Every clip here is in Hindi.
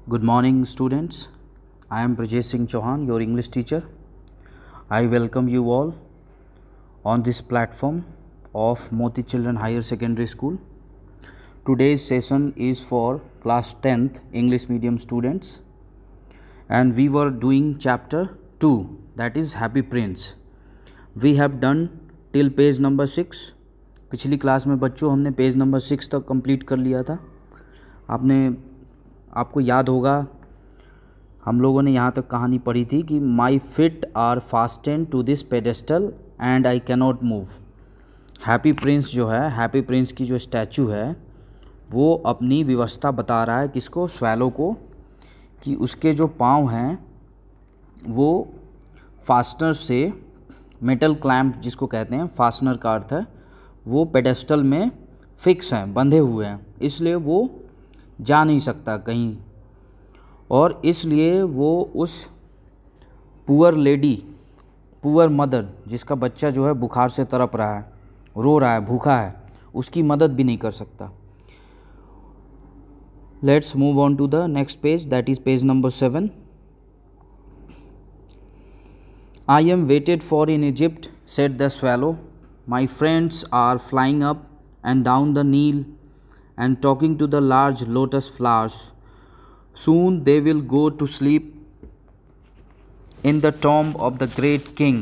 Good morning, students. I am Brajesh Singh Chauhan, your English teacher. I welcome you all on this platform of Moti Children Higher Secondary School. Today's session is for class 10th English medium students, and we were doing chapter 2, that is Happy Prince. We have done till page number 6. पिछली क्लास में बच्चों हमने पेज नंबर 6 तक कंप्लीट कर लिया था. आपको याद होगा हम लोगों ने यहाँ तक कहानी पढ़ी थी कि my feet are fasten to this pedestal and I cannot move. Happy prince जो है, हैप्पी प्रिंस की जो स्टैचू है वो अपनी व्यवस्था बता रहा है किसको, स्वैलो को, कि उसके जो पाँव हैं वो फास्टनर से, मेटल क्लैम्प जिसको कहते हैं, फास्टनर का अर्थ है, वो पेडेस्टल में फिक्स हैं, बंधे हुए हैं, इसलिए वो जा नहीं सकता कहीं. और इसलिए वो उस पुअर लेडी, पुअर मदर जिसका बच्चा जो है बुखार से तड़प रहा है, रो रहा है, भूखा है, उसकी मदद भी नहीं कर सकता. Let's move on to the next page, that is page number 7. I am waited for in Egypt, said the swallow. My friends are flying up and down the Nile and talking to the large lotus flowers. Soon they will go to sleep in the tomb of the great king.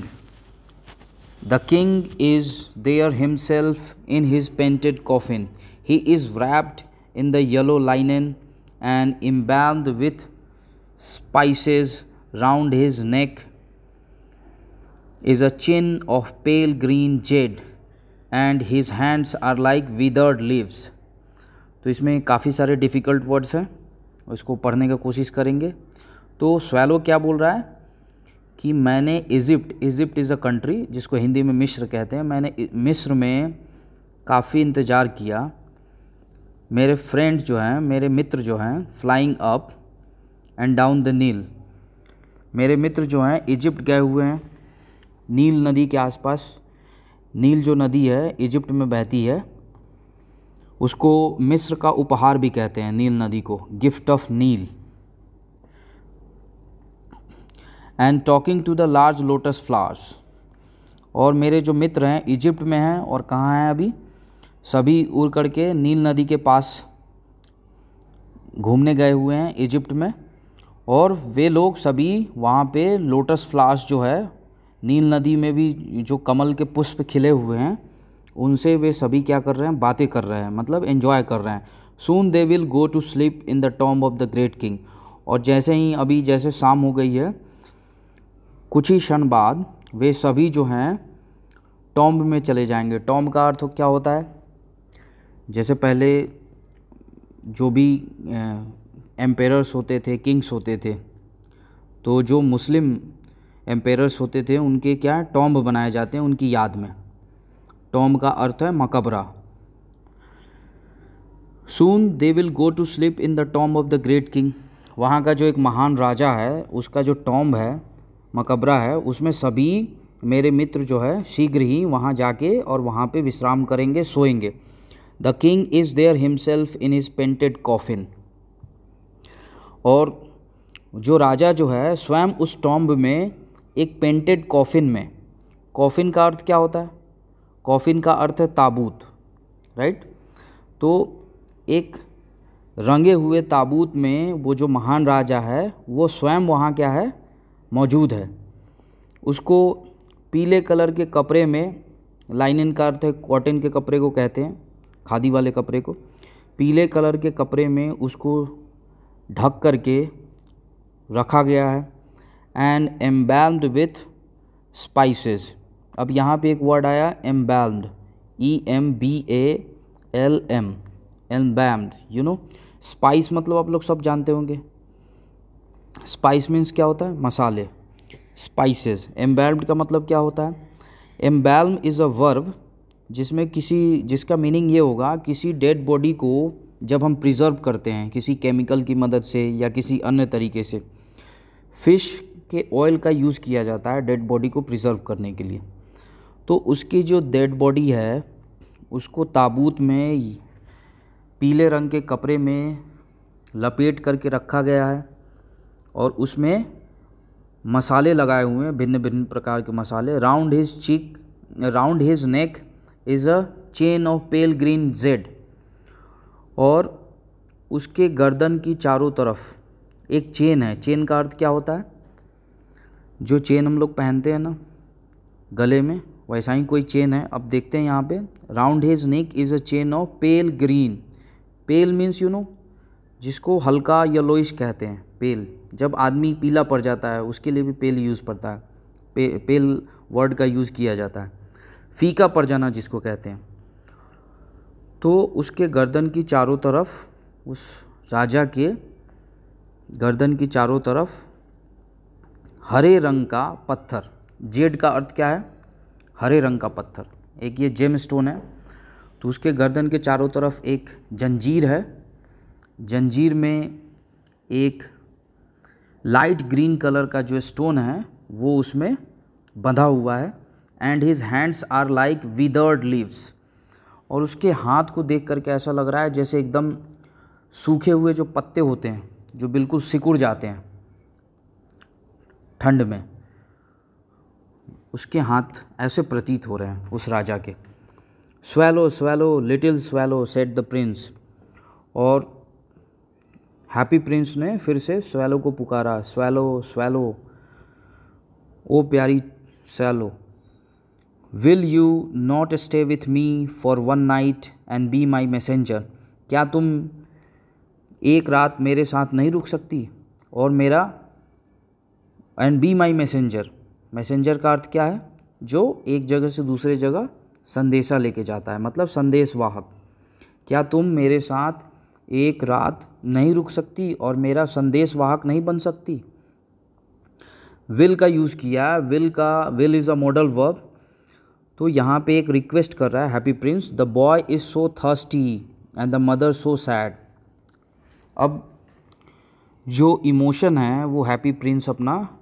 The king is there himself in his painted coffin. He is wrapped in the yellow linen and embalmed with spices. Round his neck is a chain of pale green jade and his hands are like withered leaves. तो इसमें काफ़ी सारे डिफ़िकल्ट वर्ड्स हैं, इसको पढ़ने का कोशिश करेंगे. तो स्वैलो क्या बोल रहा है कि मैंने इजिप्ट इज़ अ कंट्री जिसको हिंदी में मिस्र कहते हैं, मैंने मिस्र में काफ़ी इंतज़ार किया. मेरे फ्रेंड्स जो हैं, मेरे मित्र जो हैं, flying up and down the Nile, मेरे मित्र जो हैं इजिप्ट गए हुए हैं, नील नदी के आसपास. नील जो नदी है इजिप्ट में बहती है, उसको मिस्र का उपहार भी कहते हैं, नील नदी को, gift of Nile. And talking to the large lotus flowers. और मेरे जो मित्र हैं इजिप्ट में हैं, और कहाँ हैं अभी, सभी उड़ करके नील नदी के पास घूमने गए हुए हैं इजिप्ट में. और वे लोग सभी वहाँ पे लोटस फ्लावर्स जो है, नील नदी में भी जो कमल के पुष्प खिले हुए हैं, उनसे वे सभी क्या कर रहे हैं, बातें कर रहे हैं, मतलब एंजॉय कर रहे हैं. Soon they will go to sleep in the tomb of the great king. और जैसे ही अभी जैसे शाम हो गई है, कुछ ही क्षण बाद वे सभी जो हैं टॉम्ब में चले जाएंगे. टॉम्ब का अर्थ क्या होता है, जैसे पहले जो भी एम्पेरर्स होते थे, किंग्स होते थे, तो जो मुस्लिम एम्पेरर्स होते थे उनके क्या टॉम्ब बनाए जाते हैं उनकी याद में. टॉम्ब का अर्थ है मकबरा. Soon they will go to sleep in the tomb of the great king. वहाँ का जो एक महान राजा है उसका जो टॉम्ब है, मकबरा है, उसमें सभी मेरे मित्र जो है शीघ्र ही वहाँ जाके और वहाँ पे विश्राम करेंगे, सोएंगे. The king is there himself in his painted coffin. और जो राजा जो है स्वयं उस टॉम्ब में एक पेंटेड कॉफिन में. कॉफिन का अर्थ क्या होता है, कॉफिन का अर्थ है ताबूत, राइट. तो एक रंगे हुए ताबूत में वो जो महान राजा है वो स्वयं वहाँ क्या है, मौजूद है. उसको पीले कलर के कपड़े में, लाइनिन का अर्थ है कॉटन के कपड़े को कहते हैं, खादी वाले कपड़े को, पीले कलर के कपड़े में उसको ढक करके रखा गया है. And embalmed with spices. अब यहाँ पे एक वर्ड आया embalmed, EMBALM, embalmed. You know spice मतलब आप लोग सब जानते होंगे. स्पाइस मीन्स क्या होता है, मसाले, स्पाइसेस. एम्बैल्म्ड का मतलब क्या होता है, एम्बैल्म इज़ अ वर्ब जिसमें जिसका मीनिंग ये होगा, किसी डेड बॉडी को जब हम प्रिजर्व करते हैं किसी केमिकल की मदद से या किसी अन्य तरीके से, फिश के ऑयल का यूज़ किया जाता है डेड बॉडी को प्रिजर्व करने के लिए. तो उसकी जो डेड बॉडी है उसको ताबूत में पीले रंग के कपड़े में लपेट करके रखा गया है और उसमें मसाले लगाए हुए हैं, भिन्न भिन्न प्रकार के मसाले। Round his neck is a chain of pale green jade, और उसके गर्दन की चारों तरफ एक चेन है। चेन का अर्थ क्या होता है? जो चेन हम लोग पहनते हैं ना गले में, वैसा ही कोई चेन है। अब देखते हैं यहाँ पे, round his neck is a chain of pale green. Pale means जिसको हल्का येलोइश कहते हैं, पेल। जब आदमी पीला पड़ जाता है उसके लिए भी पेल यूज़ पड़ता है, पेल वर्ड का यूज़ किया जाता है। फीका पड़ जाना जिसको कहते हैं। तो उसके गर्दन की चारों तरफ, उस राजा के गर्दन की चारों तरफ हरे रंग का पत्थर, जेड का अर्थ क्या है? हरे रंग का पत्थर। एक ये जेम स्टोन है। तो उसके गर्दन के चारों तरफ एक जंजीर है। जंजीर में एक लाइट ग्रीन कलर का जो स्टोन है वो उसमें बंधा हुआ है। And his hands are like withered leaves, और उसके हाथ को देख करके ऐसा लग रहा है जैसे एकदम सूखे हुए जो पत्ते होते हैं, जो बिल्कुल सिकुड़ जाते हैं ठंड में, उसके हाथ ऐसे प्रतीत हो रहे हैं उस राजा के। Swallow swallow little swallow said the prince, और हैप्पी प्रिंस ने फिर से स्वैलो को पुकारा, स्वैलो स्वैलो, ओ प्यारी swallow, will you not stay with me for one night and be my messenger. क्या तुम एक रात मेरे साथ नहीं रुक सकती और मेरा, and be my messenger. Messenger का अर्थ क्या है? जो एक जगह से दूसरे जगह संदेशा लेके जाता है, मतलब संदेश वाहक। क्या तुम मेरे साथ एक रात नहीं रुक सकती और मेरा संदेश वाहक नहीं बन सकती? विल का यूज़ किया है। Will is a modal verb. तो यहाँ पे एक रिक्वेस्ट कर रहा है happy Prince, the boy is so thirsty and the mother so sad. अब जो इमोशन है वो हैप्पी प्रिंस अपना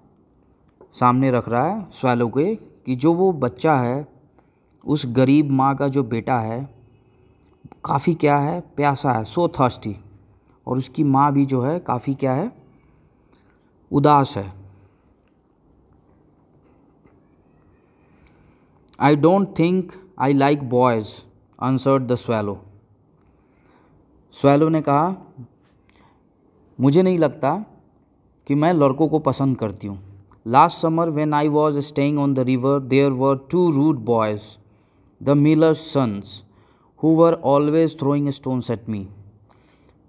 सामने रख रहा है स्वैलो के, कि जो वो बच्चा है, उस गरीब माँ का जो बेटा है, काफ़ी क्या है, प्यासा है, सो थर्स्टी, और उसकी माँ भी जो है काफ़ी क्या है, उदास है। I don't think I like boys answered the swallow. Swallow ने कहा, मुझे नहीं लगता कि मैं लड़कों को पसंद करती हूँ। Last summer when I was staying on the river there were two rude boys, the miller's sons, who were always throwing stones at me.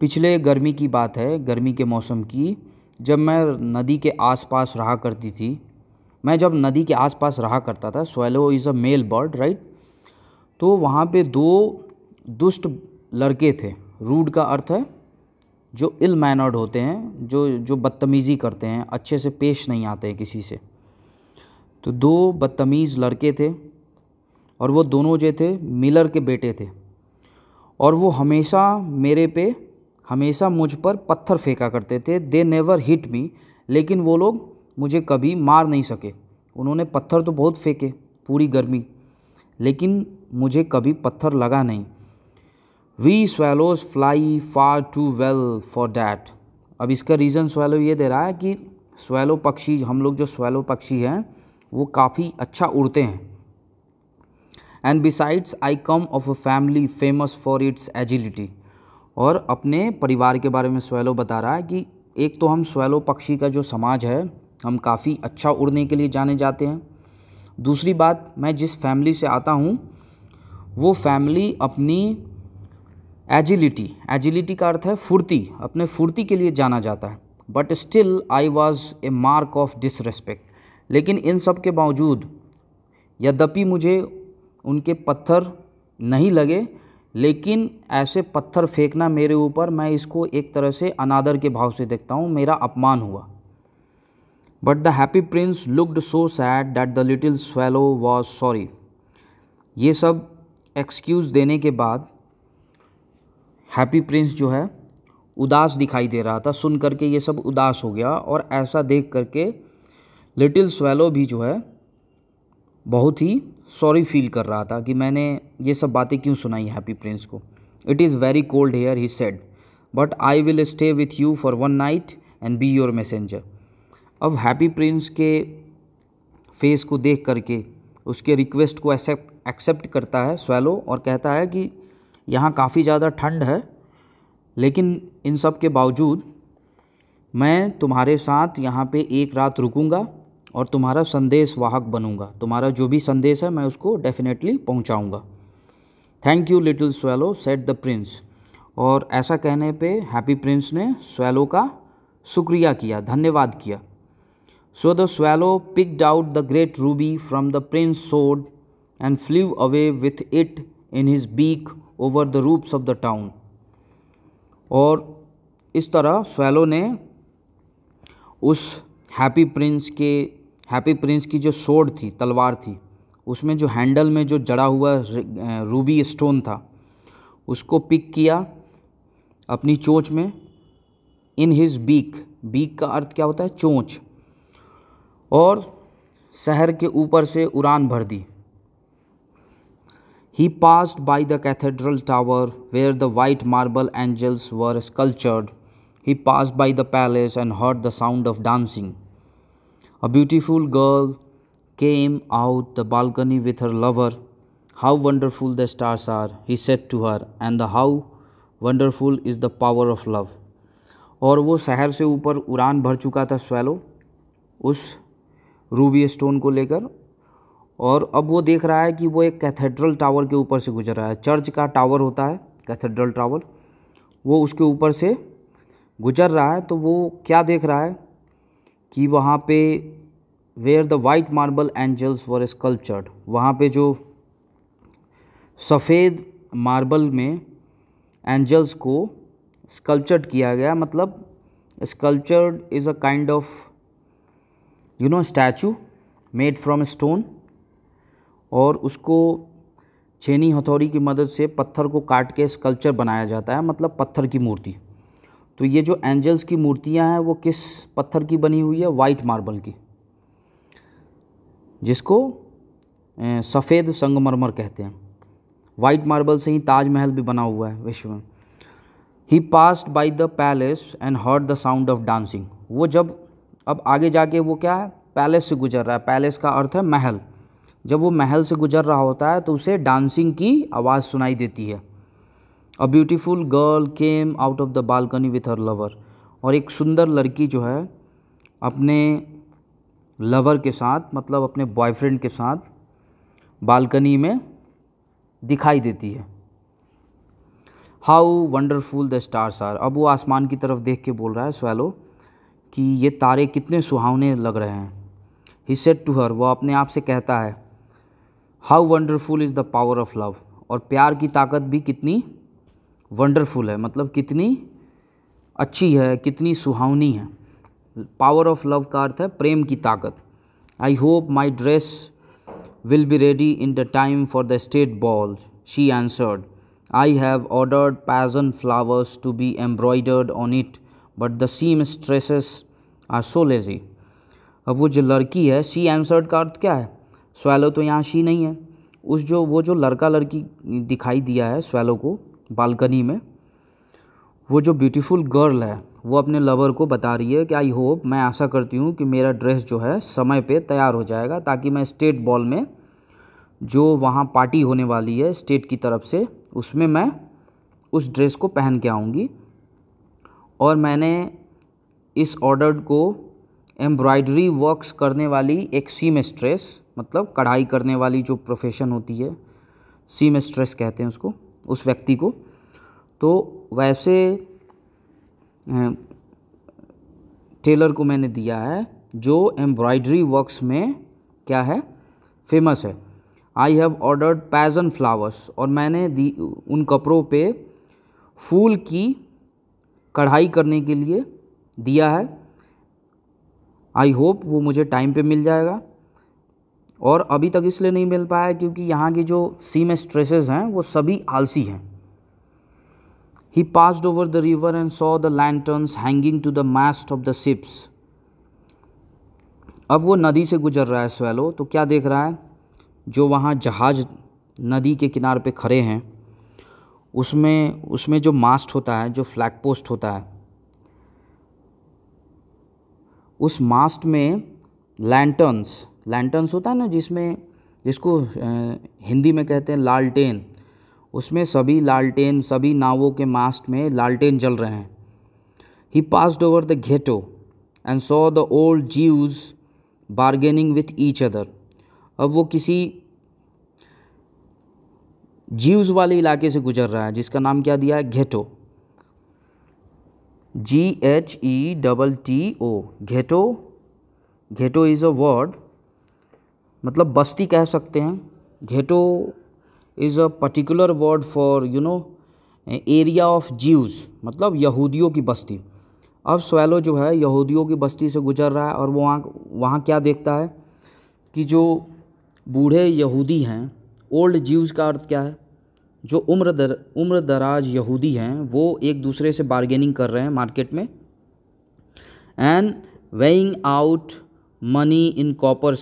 पिछले गर्मी की बात है, गर्मी के मौसम की, जब मैं नदी के आसपास रहा करती थी। मैं जब नदी के आसपास रहा करता था, swallow is a male bird right, तो वहाँ पे दो दुष्ट लड़के थे। रूड का अर्थ है जो इल मैनर्ड होते हैं, जो बदतमीज़ी करते हैं, अच्छे से पेश नहीं आते हैं किसी से। तो दो बदतमीज़ लड़के थे, और वो दोनों जो थे मिलर के बेटे थे, और वो हमेशा मुझ पर पत्थर फेंका करते थे। दे नेवर हिट मी, लेकिन वो लोग मुझे कभी मार नहीं सके। उन्होंने पत्थर तो बहुत फेंके पूरी गर्मी, लेकिन मुझे कभी पत्थर लगा नहीं। We swallows fly far too well for that. अब इसका रीज़न स्वैलो ये दे रहा है कि स्वैलो पक्षी, हम लोग जो स्वैलो पक्षी हैं वो काफ़ी अच्छा उड़ते हैं। And besides I come of a family famous for its agility. और अपने परिवार के बारे में स्वैलो बता रहा है कि एक तो हम स्वैलो पक्षी का जो समाज है, हम काफ़ी अच्छा उड़ने के लिए जाने जाते हैं। दूसरी बात, मैं जिस फैमिली से आता हूँ वो फैमिली अपनी एजिलिटी का अर्थ है फुर्ती, अपने फुर्ती के लिए जाना जाता है। But still I was a mark of disrespect. लेकिन इन सब के बावजूद, यद्यपि मुझे उनके पत्थर नहीं लगे, लेकिन ऐसे पत्थर फेंकना मेरे ऊपर, मैं इसको एक तरह से अनादर के भाव से देखता हूँ, मेरा अपमान हुआ। But the happy Prince looked so sad that the little swallow was sorry. ये सब एक्सक्यूज़ देने के बाद हैप्पी प्रिंस जो है उदास दिखाई दे रहा था। सुन करके ये सब उदास हो गया, और ऐसा देख करके लिटिल स्वैलो भी जो है बहुत ही सॉरी फील कर रहा था कि मैंने ये सब बातें क्यों सुनाई हैप्पी प्रिंस को। It is very cold here he said, but I will stay with you for one night and be your messenger. अब हैप्पी प्रिंस के फेस को देख करके उसके रिक्वेस्ट को एक्सेप्ट करता है स्वैलो और कहता है कि यहाँ काफ़ी ज़्यादा ठंड है, लेकिन इन सब के बावजूद मैं तुम्हारे साथ यहाँ पे एक रात रुकूंगा और तुम्हारा संदेश वाहक बनूंगा। तुम्हारा जो भी संदेश है मैं उसको डेफिनेटली पहुँचाऊँगा। Thank you little swallow said the prince. और ऐसा कहने पे हैप्पी प्रिंस ने स्वैलो का शुक्रिया किया, धन्यवाद किया। So the swallow picked out the great ruby from the prince's sword and flew away with it in his beak over the roofs of the town. और इस तरह स्वैलो ने उस हैप्पी प्रिंस की जो सोड थी, तलवार थी, उसमें जो हैंडल में जो जड़ा हुआ रूबी स्टोन था उसको पिक किया अपनी चोंच में। इन हिज बीक का अर्थ क्या होता है? चोंच। और शहर के ऊपर से उड़ान भर दी। He passed by the cathedral tower where the white marble angels were sculptured. He passed by the palace and heard the sound of dancing. A beautiful girl came out the balcony with her lover. How wonderful the stars are, he said to her, and how wonderful is the power of love. और वो शहर से ऊपर उड़ान भर चुका था स्वैलो उस रूबी स्टोन को लेकर, और अब वो देख रहा है कि वो एक कैथेड्रल टावर के ऊपर से गुजर रहा है। चर्च का टावर होता है कैथेड्रल टावर, वो उसके ऊपर से गुजर रहा है। तो वो क्या देख रहा है कि वहाँ पे where the white marble angels were sculptured, वहाँ पे जो सफ़ेद मार्बल में एंजल्स को स्कल्पचर्ड किया गया। मतलब sculptured is a kind of statute made from stone, और उसको छेनी हथौड़ी की मदद से पत्थर को काट के स्कल्पचर बनाया जाता है, मतलब पत्थर की मूर्ति। तो ये जो एंजल्स की मूर्तियां हैं वो किस पत्थर की बनी हुई है? वाइट मार्बल की, जिसको सफ़ेद संगमरमर कहते हैं। वाइट मार्बल से ही ताजमहल भी बना हुआ है विश्व में। He passed by the palace and heard the sound of dancing. वो जब अब आगे जाके वो क्या है? पैलेस से गुजर रहा है। पैलेस का अर्थ है महल। जब वो महल से गुजर रहा होता है तो उसे डांसिंग की आवाज़ सुनाई देती है। A beautiful girl came out of the balcony with her lover. और एक सुंदर लड़की जो है अपने लवर के साथ, मतलब अपने बॉयफ्रेंड के साथ बालकनी में दिखाई देती है। How wonderful the stars are. अब वो आसमान की तरफ देख के बोल रहा है स्वैलो कि ये तारे कितने सुहावने लग रहे हैं। ही सेड टू हर, वो अपने आप से कहता है, how wonderful is the power of love. और प्यार की ताकत भी कितनी वंडरफुल है, मतलब कितनी अच्छी है, कितनी सुहावनी है। पावर ऑफ लव का अर्थ है प्रेम की ताकत। I hope my dress will be ready in the time for the state ball, she answered. I have ordered passion flowers to be embroidered on it, but the seamstresses are so lazy. अब वो जो लड़की है, शी आंसर्ड का अर्थ क्या है? स्वैलो तो यहाँ शी नहीं है। वो जो लड़का लड़की दिखाई दिया है स्वैलो को बालकनी में, वो जो ब्यूटीफुल गर्ल है वो अपने लवर को बता रही है कि आई होप, मैं आशा करती हूँ कि मेरा ड्रेस जो है समय पे तैयार हो जाएगा, ताकि मैं स्टेट बॉल में जो वहाँ पार्टी होने वाली है स्टेट की तरफ से, उसमें मैं उस ड्रेस को पहन के आऊँगी। और मैंने इस ऑर्डर को एम्ब्रॉयडरी वर्क्स करने वाली एक सीमस्ट्रेस, मतलब कढ़ाई करने वाली जो प्रोफेशन होती है, सीमस्ट्रेस कहते हैं उसको, उस व्यक्ति को। तो वैसे टेलर को मैंने दिया है जो एम्ब्रॉयडरी वर्क्स में क्या है? फेमस है। आई हैव ऑर्डर्ड पैजन फ्लावर्स, और मैंने उन कपड़ों पे फूल की कढ़ाई करने के लिए दिया है। आई होप वो मुझे टाइम पे मिल जाएगा। और अभी तक इसलिए नहीं मिल पाया क्योंकि यहाँ की जो सीमस्ट्रेसेस हैं वो सभी आलसी हैं। He passed over the river and saw the lanterns hanging to the mast of the ships. अब वो नदी से गुजर रहा है स्वैलो, तो क्या देख रहा है? जो वहाँ जहाज नदी के किनारे पे खड़े हैं उसमें उसमें जो मास्ट होता है, जो फ्लैग पोस्ट होता है, उस मास्ट में लैंटर्न्स होता है ना, जिसको हिंदी में कहते हैं लालटेन, उसमें सभी नावों के मास्ट में लालटेन जल रहे हैं। He passed over the ghetto and saw the old Jews bargaining with each other. अब वो किसी ज्यूज वाले इलाके से गुजर रहा है जिसका नाम क्या दिया है, ghetto, GHETTO। Ghetto is a word, मतलब बस्ती कह सकते हैं। Ghetto is a particular word for area of Jews, मतलब यहूदियों की बस्ती। अब स्वैलो जो है यहूदियों की बस्ती से गुजर रहा है और वो वहाँ क्या देखता है कि जो बूढ़े यहूदी हैं, ओल्ड ज्यूज़ का अर्थ क्या है, जो उम्र दराज यहूदी हैं, वो एक दूसरे से बार्गेनिंग कर रहे हैं मार्केट में। And weighing out money in copper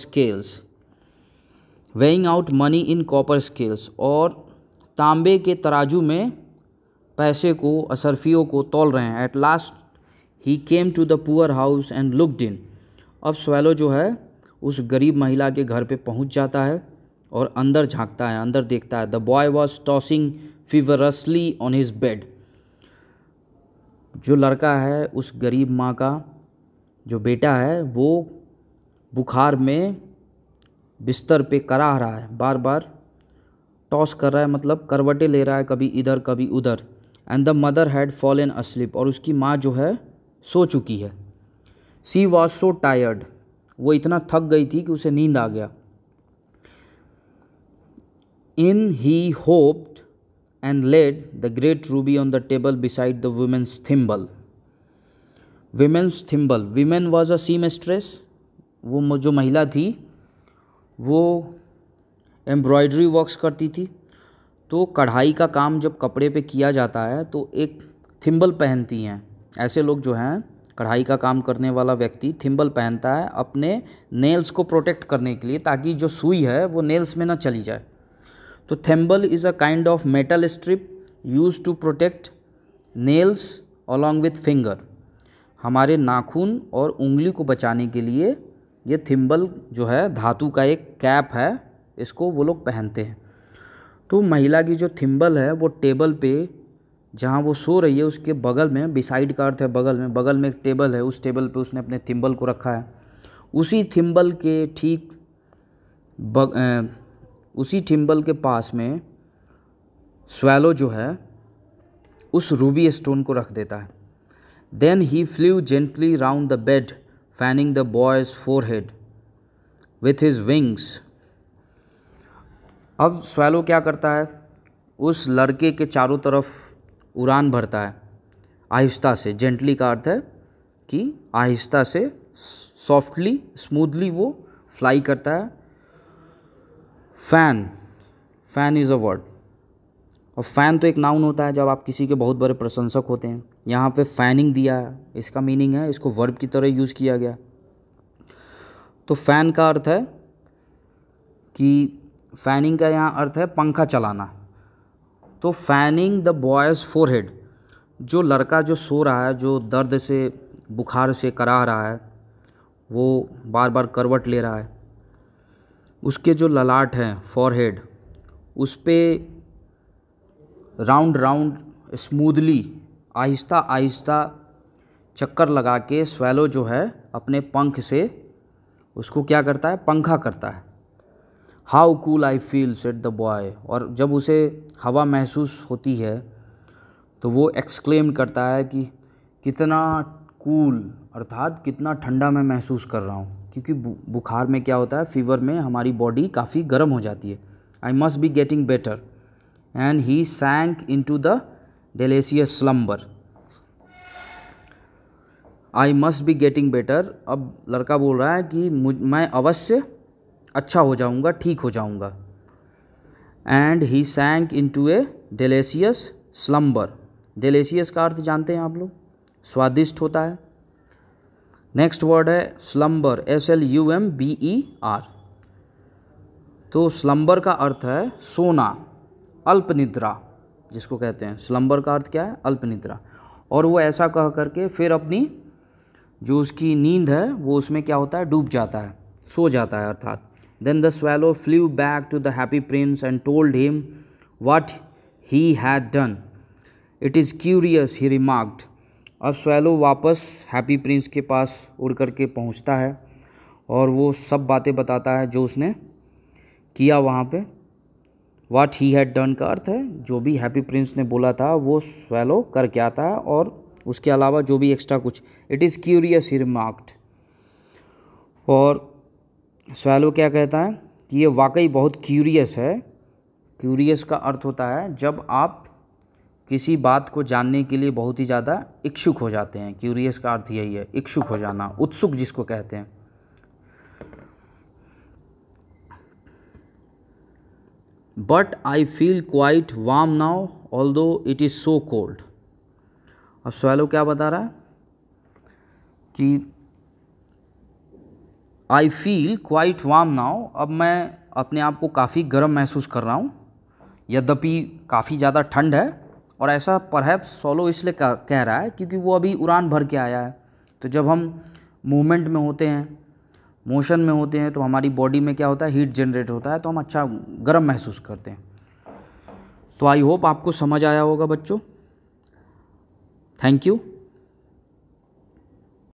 scales, और तांबे के तराजू में पैसे को, असरफियों को तौल रहे हैं। At last he came to the poor house and looked in. अब स्वैलो जो है उस गरीब महिला के घर पे पहुंच जाता है और अंदर झांकता है, अंदर देखता है। The boy was tossing feverishly on his bed. जो लड़का है, उस गरीब माँ का जो बेटा है, वो बुखार में बिस्तर पे कराह रहा है, बार बार टॉस कर रहा है, मतलब करवटें ले रहा है, कभी इधर कभी उधर। And the mother had fallen asleep, और उसकी माँ जो है सो चुकी है। सी वॉज सो टायर्ड, वो इतना थक गई थी कि उसे नींद आ गया। In he hopped and laid the great ruby on the table beside the woman's thimble. Women was a seamstress. वो जो महिला थी वो एम्ब्रॉयडरी वर्क्स करती थी। तो कढ़ाई का काम जब कपड़े पे किया जाता है तो एक थिम्बल पहनती हैं। ऐसे लोग जो हैं, कढ़ाई का काम करने वाला व्यक्ति थिम्बल पहनता है अपने नेल्स को प्रोटेक्ट करने के लिए, ताकि जो सुई है वो नेल्स में ना चली जाए। तो thimble is a kind of metal strip use to protect nails along with finger. हमारे नाखून और उंगली को बचाने के लिए ये थिम्बल जो है धातु का एक कैप है, इसको वो लोग पहनते हैं। तो महिला की जो थिम्बल है वो टेबल पे, जहाँ वो सो रही है उसके बगल में, बिसाइड का अर्थ है बगल में एक टेबल है, उस टेबल पे उसने अपने थिम्बल को रखा है। उसी थिम्बल के पास में स्वैलो जो है उस रूबी स्टोन को रख देता है। Then he flew gently round the bed fanning the boy's forehead with his wings. अब स्वैलो क्या करता है, उस लड़के के चारों तरफ उड़ान भरता है आहिस्ता से। जेंटली का अर्थ है कि आहिस्ता से, सॉफ्टली, स्मूथली वो फ्लाई करता है। फैन इज़ अ वर्ड, और फैन तो एक नाउन होता है जब आप किसी के बहुत बड़े प्रशंसक होते हैं। यहाँ पे फैनिंग दिया है, इसका मीनिंग है, इसको वर्ब की तरह यूज़ किया गया। तो फैन का अर्थ है कि फैनिंग का यहाँ अर्थ है पंखा चलाना। तो फैनिंग द बॉयज़ फोरहेड, जो लड़का जो सो रहा है, जो दर्द से, बुखार से कराह रहा है, वो बार बार करवट ले रहा है, उसके जो ललाट हैं, फॉरहेड, उस पर राउंड स्मूथली, आहिस्ता आहिस्ता चक्कर लगा के स्वैलो जो है अपने पंख से उसको क्या करता है, पंखा करता है। How cool I feel said the boy, और जब उसे हवा महसूस होती है तो वो एक्सक्लेम करता है कि कितना कूल, अर्थात कितना ठंडा मैं महसूस कर रहा हूँ। क्योंकि बुखार में क्या होता है, फीवर में हमारी बॉडी काफ़ी गर्म हो जाती है। I must be getting better and he sank into the delicious slumber. I must be getting better, अब लड़का बोल रहा है कि मैं अवश्य अच्छा हो जाऊंगा, ठीक हो जाऊंगा। And he sank into a delicious slumber. Delicious का अर्थ जानते हैं आप लोग, स्वादिष्ट होता है। नेक्स्ट वर्ड है स्लम्बर, SLUMBER। तो स्लम्बर का अर्थ है सोना, अल्प निद्रा। जिसको कहते हैं। स्लम्बर का अर्थ क्या है? अल्प निद्रा। और वो ऐसा कह करके फिर अपनी जो उसकी नींद है वो उसमें क्या होता है? डूब जाता है, सो जाता है अर्थात। Then the swallow flew back to the happy prince and told him what he had done. It is curious he remarked. अब स्वैलो वापस हैप्पी प्रिंस के पास उड़ करके पहुंचता है और वो सब बातें बताता है जो उसने किया वहाँ पे। व्हाट ही हैड डन का अर्थ है जो भी हैप्पी प्रिंस ने बोला था वो स्वैलो करके आता है, और उसके अलावा जो भी एक्स्ट्रा कुछ। It is curious he remarked. और स्वैलो क्या कहता है कि ये वाकई बहुत क्यूरियस है। क्यूरियस का अर्थ होता है जब आप किसी बात को जानने के लिए बहुत ही ज़्यादा इच्छुक हो जाते हैं। क्यूरियस का अर्थ यही है, इच्छुक हो जाना, उत्सुक जिसको कहते हैं। But I feel quite warm now although it is so cold. अब स्वैलो क्या बता रहा है कि I feel quite warm now, अब मैं अपने आप को काफ़ी गर्म महसूस कर रहा हूँ, यद्यपि काफ़ी ज़्यादा ठंड है। और ऐसा परहैप्स स्वैलो इसलिए कह रहा है क्योंकि वो अभी उड़ान भर के आया है। तो जब हम मूवमेंट में होते हैं, मोशन में होते हैं, तो हमारी बॉडी में क्या होता है? हीट जनरेट होता है, तो हम अच्छा गर्म महसूस करते हैं। तो आई होप आपको समझ आया होगा बच्चों। Thank you.